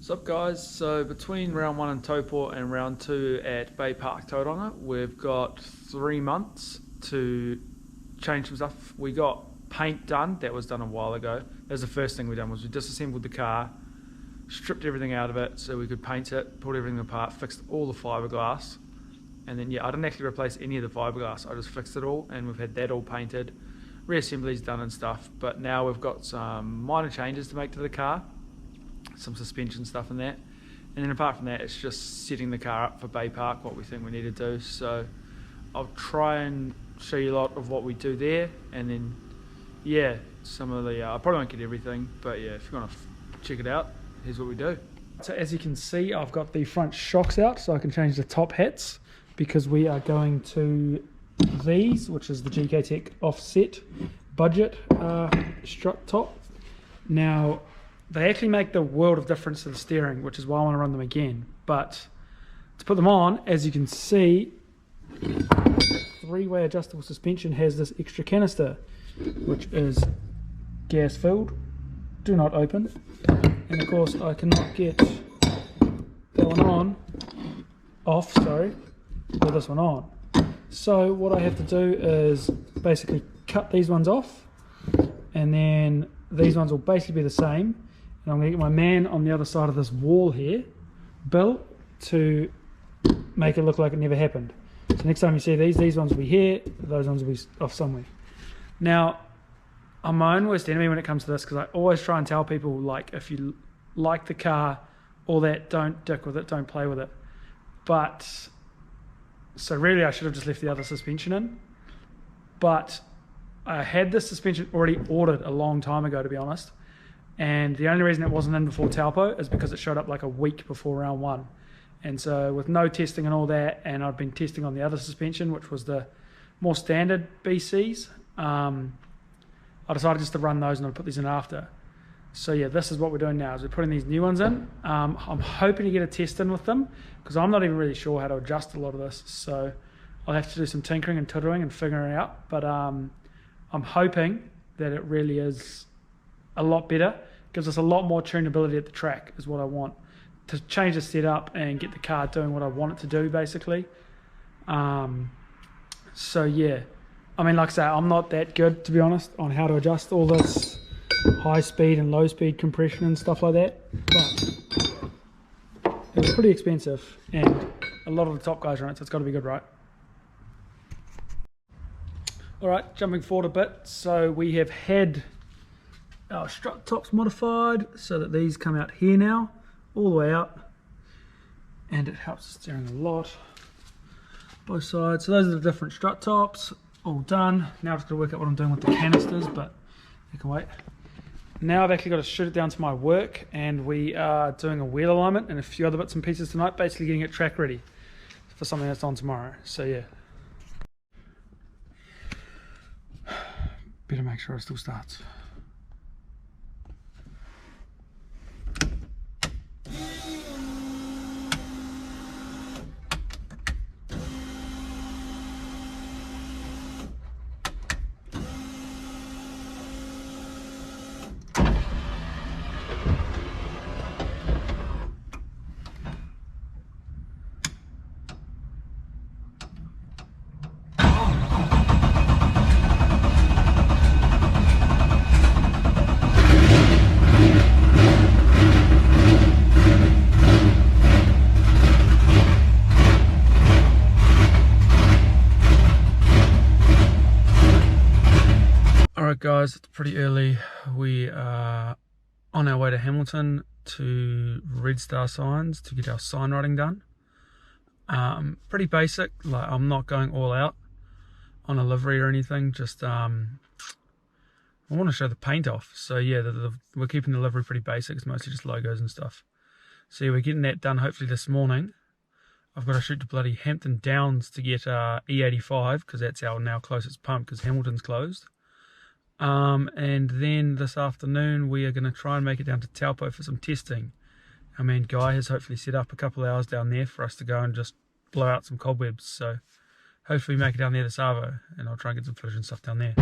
What's up guys, so between round 1 in Taupō and round 2 at Bay Park Tauranga, we've got 3 months to change some stuff. We got paint done, that was done a while ago. That was the first thing we done, was we disassembled the car, stripped everything out of it so we could paint it, pulled everything apart, fixed all the fiberglass, and then I didn't actually replace any of the fiberglass, I just fixed it all, and we've had that all painted, reassemblies done and stuff. But now we've got some minor changes to make to the car, some suspension stuff in that, and then apart from that it's just setting the car up for Bay Park, what we think we need to do. So I'll try and show you a lot of what we do there, and then yeah, some of the I probably won't get everything, but yeah, if you want to check it out, here's what we do. So as you can see, I've got the front shocks out so I can change the top hats, because we are going to these, which is the GK Tech offset budget strut top. Now they actually make the world of difference to the steering, which is why I want to run them again. But to put them on, as you can see, three-way adjustable suspension has this extra canister, which is gas filled, do not open, and of course I cannot get that one off with this one on. So what I have to do is basically cut these ones off, and then these ones will basically be the same. And I'm going to get my man on the other side of this wall here, Bill, to make it look like it never happened. So next time you see these ones will be here, those ones will be off somewhere. Now, I'm my own worst enemy when it comes to this, because I always try and tell people, like, if you like the car, all that, don't dick with it, don't play with it. But, so really I should have just left the other suspension in. But I had this suspension already ordered a long time ago, to be honest. And the only reason it wasn't in before Taupō is because it showed up like a week before round 1. And so with no testing and all that, and I've been testing on the other suspension, which was the more standard BCs, I decided just to run those and I'll put these in after. So yeah, this is what we're doing now, is we're putting these new ones in. I'm hoping to get a test in with them, because I'm not even really sure how to adjust a lot of this. So I'll have to do some tinkering and tutoring and figuring it out. But I'm hoping that it really is a lot better, gives us a lot more tunability at the track, is what I want, to change the setup and get the car doing what I want it to do, basically. So yeah, I mean, like I say, I'm not that good, to be honest, on how to adjust all this high speed and low speed compression and stuff like that, but it was pretty expensive, and a lot of the top guys are on it, so it's got to be good, right? Alright, jumping forward a bit, so we have had our strut tops modified so that these come out here now, all the way out, and it helps the steering a lot, both sides. So those are the different strut tops, all done. Now I've just got to work out what I'm doing with the canisters, but you can wait. Now I've actually got to shoot it down to my work, and we are doing a wheel alignment and a few other bits and pieces tonight, basically getting it track ready for something that's on tomorrow. So yeah, better make sure it still starts. Alright guys, it's pretty early. We are on our way to Hamilton to Red Star Signs to get our sign writing done. Pretty basic, like I'm not going all out on a livery or anything, just I want to show the paint off. So yeah, we're keeping the livery pretty basic, it's mostly just logos and stuff. So yeah, we're getting that done hopefully this morning. I've got to shoot to bloody Hampton Downs to get E85, because that's our now closest pump, because Hamilton's closed. And then this afternoon we are going to try and make it down to Taupō for some testing. Our man Guy has hopefully set up a couple of hours down there for us to go and just blow out some cobwebs, so hopefully make it down there this arvo, and I'll try and get some footage and stuff down there.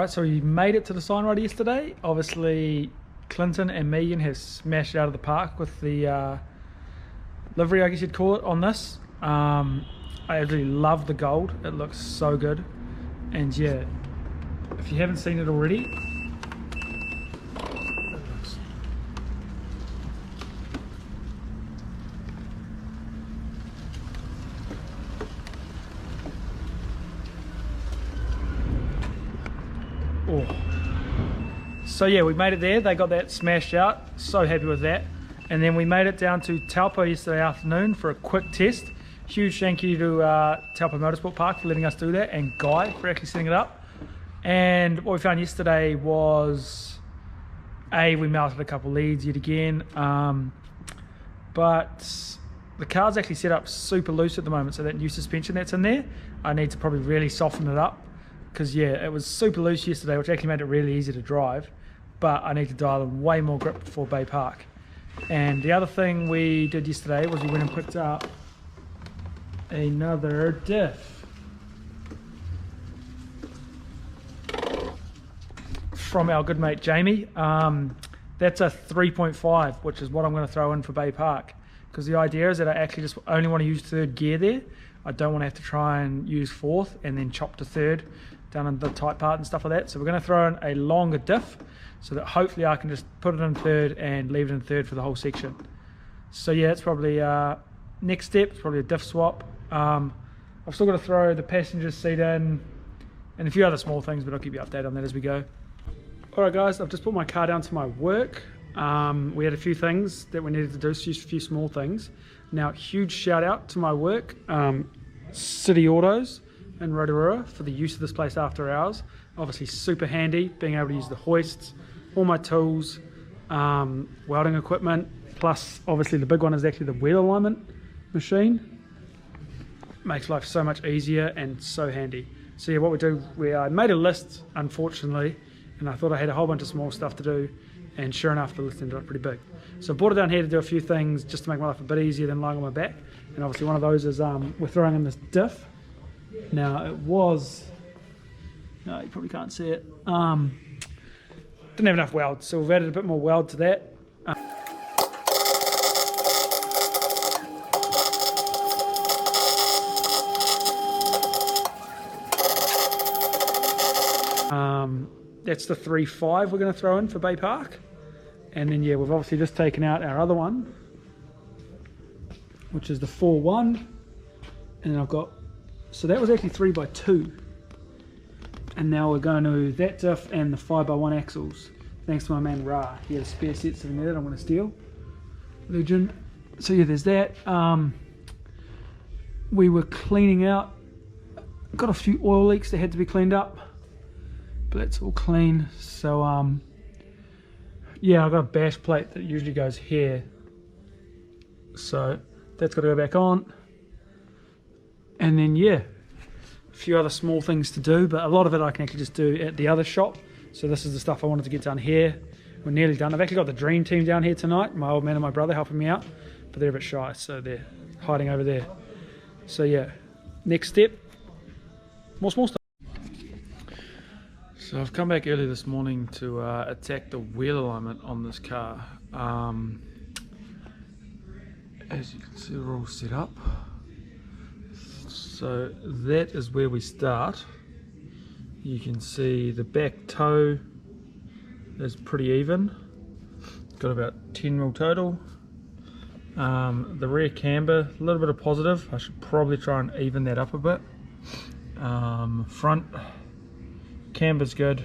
Alright, so we made it to the sign rider yesterday. Obviously Clinton and Megan have smashed it out of the park with the livery, I guess you'd call it, on this. I absolutely love the gold, it looks so good. And yeah, if you haven't seen it already, so yeah, we made it there. They got that smashed out. So happy with that. And then we made it down to Taupo yesterday afternoon for a quick test. Huge thank you to Taupo Motorsport Park for letting us do that, and Guy for actually setting it up. And what we found yesterday was, we melted a couple leads yet again, but the car's actually set up super loose at the moment, so that new suspension that's in there, I need to probably really soften it up, because yeah, it was super loose yesterday, which actually made it really easy to drive, but I need to dial in way more grip before Bay Park. And the other thing we did yesterday was we went and picked up another diff from our good mate Jamie. That's a 3.5, which is what I'm going to throw in for Bay Park, because the idea is that I actually just only want to use third gear there. I don't want to have to try and use fourth and then chop to third down in the tight part and stuff like that. So we're going to throw in a longer diff so that hopefully I can just put it in third and leave it in third for the whole section. So yeah, it's probably next step. It's probably a diff swap. I've still got to throw the passenger seat in and a few other small things, but I'll keep you updated on that as we go. Alright guys, I've just put my car down to my work. We had a few things that we needed to do, just a few small things. Now, huge shout out to my work, City Autos in Rotorua, for the use of this place after hours. Obviously super handy, being able to use the hoists, all my tools, welding equipment, plus obviously the big one is actually the wheel alignment machine. Makes life so much easier and so handy. So yeah, what we do, I made a list, unfortunately, and I thought I had a whole bunch of small stuff to do, and sure enough the list ended up pretty big. So I brought it down here to do a few things just to make my life a bit easier than lying on my back, and obviously one of those is we're throwing in this diff. Now it was, no, you probably can't see it, didn't have enough weld, so we've added a bit more weld to that. That's the 3.5 we're going to throw in for Bay Park. And then yeah, we've obviously just taken out our other one, which is the 4.1. And then I've got, so that was actually 3x2. And now we're going to that diff and the 5x1 axles. Thanks to my man Ra. He has spare sets in there that I'm going to steal. Legend. So yeah, there's that. We were cleaning out, got a few oil leaks that had to be cleaned up. That's all clean. So yeah, I've got a bash plate that usually goes here, so that's got to go back on. And then yeah, a few other small things to do, but a lot of it I can actually just do at the other shop. So this is the stuff I wanted to get done here. We're nearly done. I've actually got the dream team down here tonight, my old man and my brother helping me out, but they're a bit shy, so they're hiding over there. So yeah, next step, more small stuff. So I've come back early this morning to attack the wheel alignment on this car. As you can see, we're all set up. So that is where we start. You can see the back toe is pretty even. Got about 10mm total. The rear camber, a little bit of positive. I should probably try and even that up a bit. Front camber's good.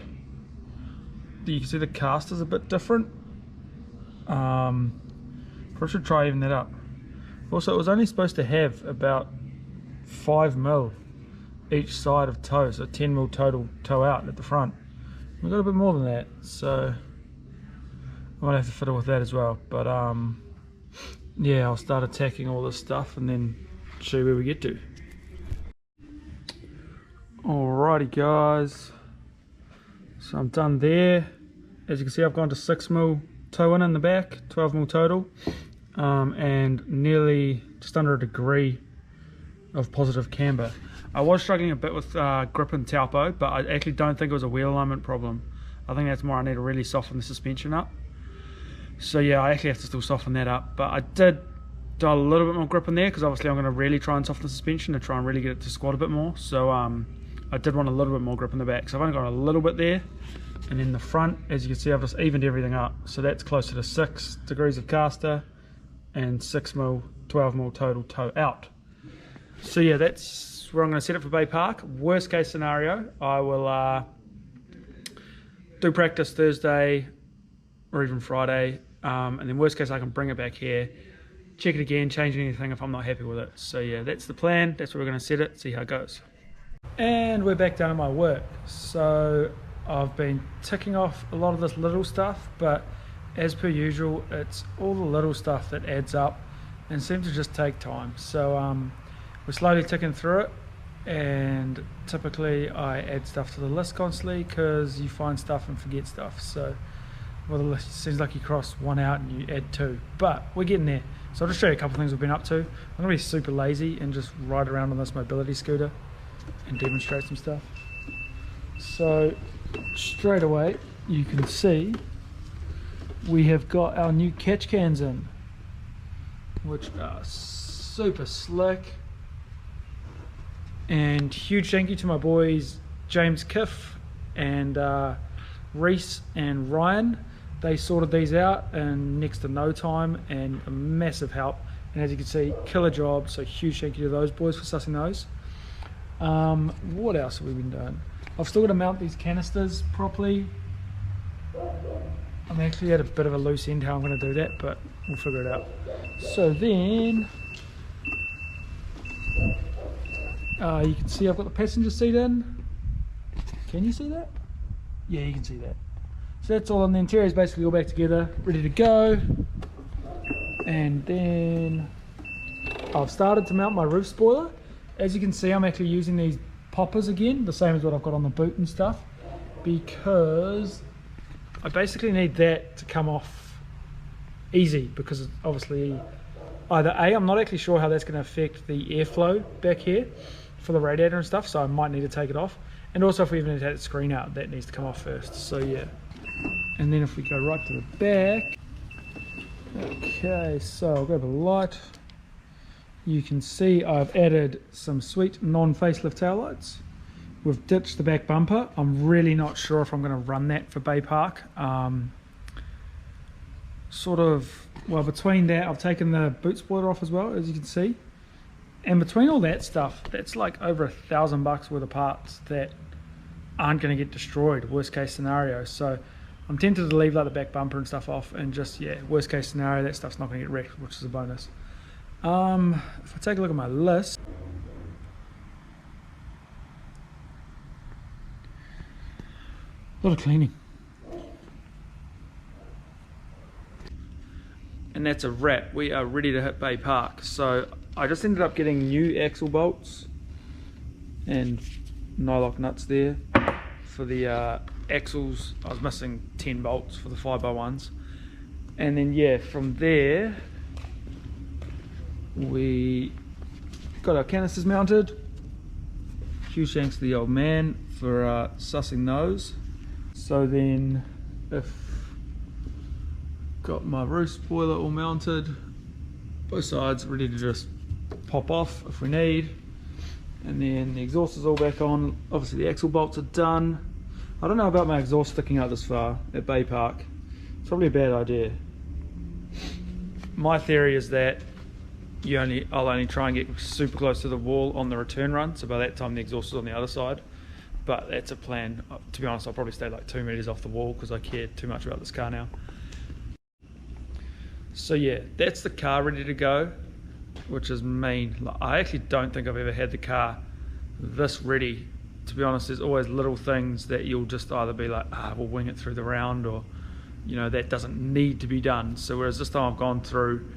You can see the caster's a bit different. Probably should try even that up. Also, it was only supposed to have about 5mm each side of toe, so 10mm total toe out at the front. We got a bit more than that, so I might have to fiddle with that as well. But yeah, I'll start attacking all this stuff and then show you where we get to. Alrighty guys, so I'm done there. As you can see, I've gone to 6mm toe in the back, 12mm total, and nearly just under a degree of positive camber. I was struggling a bit with grip and taupo, but I actually don't think it was a wheel alignment problem. I think that's more I need to really soften the suspension up. So yeah, I actually have to still soften that up, but I did do a little bit more grip in there because obviously I'm going to really try and soften the suspension to try and really get it to squat a bit more. So I did want a little bit more grip in the back, so I've only got a little bit there. And then the front, as you can see, I've just evened everything up, so that's closer to 6 degrees of caster and 6mm, 12mm total toe out. So yeah, that's where I'm going to set it for Bay Park. Worst case scenario, I will do practice Thursday or even Friday, and then worst case I can bring it back here, check it again, change anything if I'm not happy with it. So yeah, that's the plan. That's where we're going to set it, see how it goes. And we're back down to my work. So I've been ticking off a lot of this little stuff, but as per usual, it's all the little stuff that adds up and seems to just take time. So we're slowly ticking through it, and typically I add stuff to the list constantly because you find stuff and forget stuff. So well, the list seems like you cross one out and you add 2, but we're getting there. So I'll just show you a couple of things we've been up to. I'm going to be super lazy and just ride around on this mobility scooter and demonstrate some stuff. So straight away you can see we have got our new catch cans in, which are super slick. And huge thank you to my boys James Kiff and Reese and Ryan. They sorted these out in next to no time and a massive help, and as you can see, killer job, so huge thank you to those boys for sussing those. What else have we been doing? I've still got to mount these canisters properly. I'm actually at a bit of a loose end how I'm going to do that, but we'll figure it out. So then you can see I've got the passenger seat in. Can you see that? Yeah, you can see that. So that's all on the interior, is basically all back together, ready to go. And then I've started to mount my roof spoiler. As you can see, I'm actually using these poppers again, the same as what I've got on the boot and stuff, because I basically need that to come off easy, because obviously either A, I'm not actually sure how that's going to affect the airflow back here for the radiator and stuff, so I might need to take it off. And also if we even need to take the screen out, that needs to come off first, so yeah. And then if we go right to the back, okay, so I'll grab a light. You can see I've added some sweet non-facelift taillights. We've ditched the back bumper. I'm really not sure if I'm going to run that for Bay Park. Well, between that, I've taken the boot spoiler off as well, as you can see. And between all that stuff, that's like over $1,000 worth of parts that aren't going to get destroyed, worst case scenario. So I'm tempted to leave like the back bumper and stuff off and just, yeah, worst case scenario, that stuff's not going to get wrecked, which is a bonus. If I take a look at my list, a lot of cleaning. And that's a wrap. We are ready to hit Bay Park. So I just ended up getting new axle bolts and nylock nuts there for the axles. I was missing 10 bolts for the 5x1s. And then yeah, from there we got our canisters mounted. Huge thanks to the old man for sussing those. So then if got my roof spoiler all mounted, both sides ready to just pop off if we need, and then the exhaust is all back on. Obviously the axle bolts are done. I don't know about my exhaust sticking out this far at Bay Park. It's probably a bad idea. My theory is that I'll only try and get super close to the wall on the return run, so by that time the exhaust is on the other side. But that's a plan. To be honest, I'll probably stay like 2 meters off the wall because I care too much about this car now. So yeah, that's the car ready to go, which is mean. Like, I actually don't think I've ever had the car this ready. To be honest, there's always little things that you'll just either be like, we'll wing it through the round, or you know, that doesn't need to be done. So whereas this time I've gone through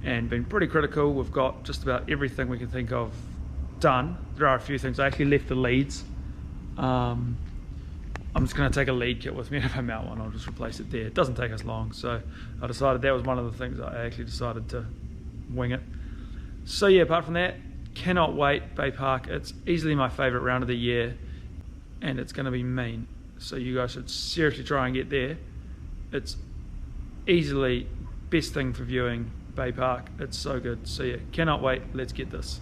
and been pretty critical, we've got just about everything we can think of done. There are a few things. I actually left the leads. I'm just going to take a lead kit with me, and if I mount one I'll just replace it there. It doesn't take us long, so I decided that was one of the things I actually decided to wing it. So yeah, apart from that, Cannot wait, Bay Park. It's easily my favourite round of the year, and it's going to be mean. So you guys should seriously try and get there. It's easily best thing for viewing, Bay Park. It's so good. So yeah, cannot wait. Let's get this.